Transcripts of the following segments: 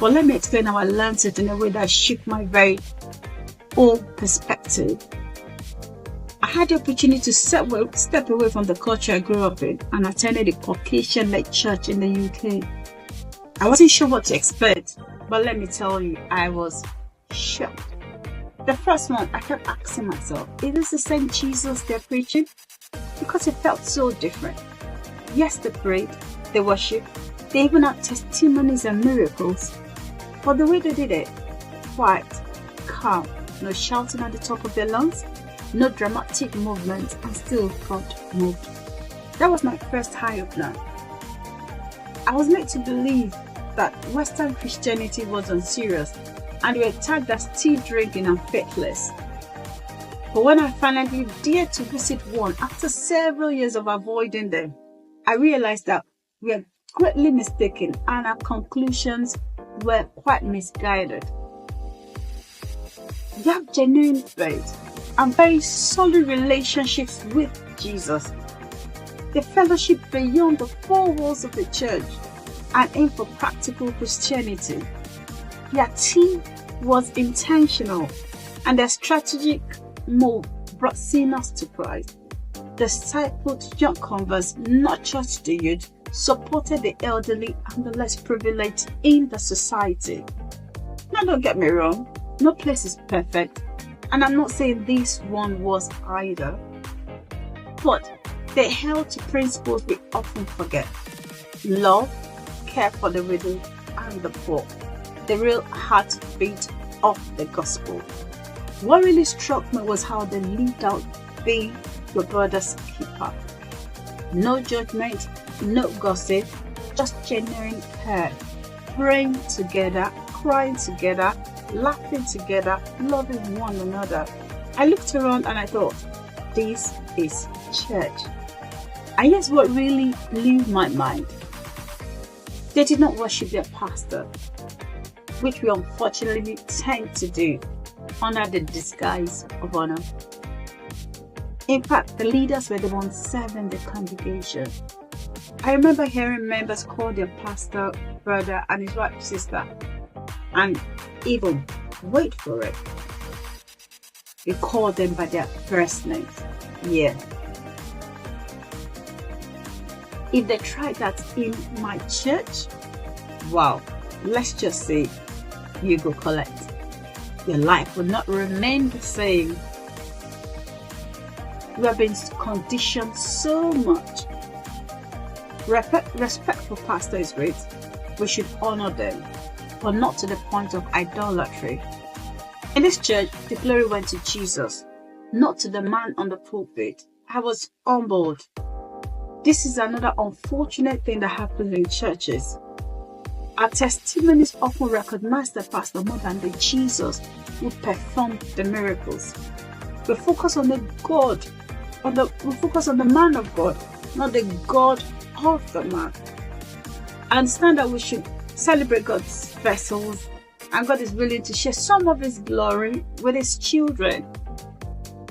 But let me explain how I learned it in a way that shook my very old perspective. I had the opportunity to step away from the culture I grew up in and attended a Caucasian-led church in the UK. I wasn't sure what to expect, but let me tell you, I was shocked. The first month, I kept asking myself, is this the same Jesus they're preaching? Because it felt so different. Yes, they prayed, they worshiped, they even had testimonies and miracles. But the way they did it, quiet, calm, no shouting at the top of their lungs, no dramatic movements, and still God moved. That was my first eye-opener. I was made to believe that Western Christianity was unserious and we were tagged as tea drinking and faithless. But when I finally dared to visit one after several years of avoiding them, I realized that we are greatly mistaken and our conclusions were quite misguided. They have genuine faith and very solid relationships with Jesus. They fellowship beyond the four walls of the church and aim for practical Christianity. Their team was intentional and their strategic move brought sinners to Christ. They discipled young converts, nurtured the youth, supported the elderly and the less privileged in the society. Now don't get me wrong, no place is perfect, and I'm not saying this one was either, but they held to principles we often forget: love, care for the widow and the poor, the real heartbeat of the gospel. What really struck me was how they lived out being your brother's keeper. No judgment, no gossip, just genuine care, praying together, crying together, laughing together, loving one another. I looked around and I thought, this is church. And here's what really blew my mind. They did not worship their pastor, which we unfortunately tend to do under the disguise of honor. In fact, the leaders were the ones serving the congregation. I remember hearing members call their pastor brother and his wife sister, and even, wait for it, they called them by their first names. Yeah. If they tried that in my church, wow, let's just say you go collect. Your life will not remain the same. We have been conditioned so much. Respect for pastor is great. We should honor them, but not to the point of idolatry. In this church, the glory went to Jesus, not to the man on the pulpit. I was humbled. This is another unfortunate thing that happens in churches. Our testimonies often recognize the pastor more than the Jesus who performed the miracles. We focus on the God, we focus on the man of God, not the God of the man. I understand that we should celebrate God's vessels, and God is willing to share some of His glory with His children.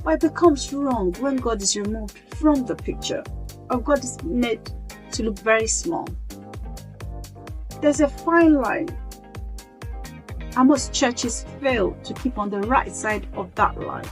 But it becomes wrong when God is removed from the picture, or God is made to look very small. There's a fine line, and most churches fail to keep on the right side of that line.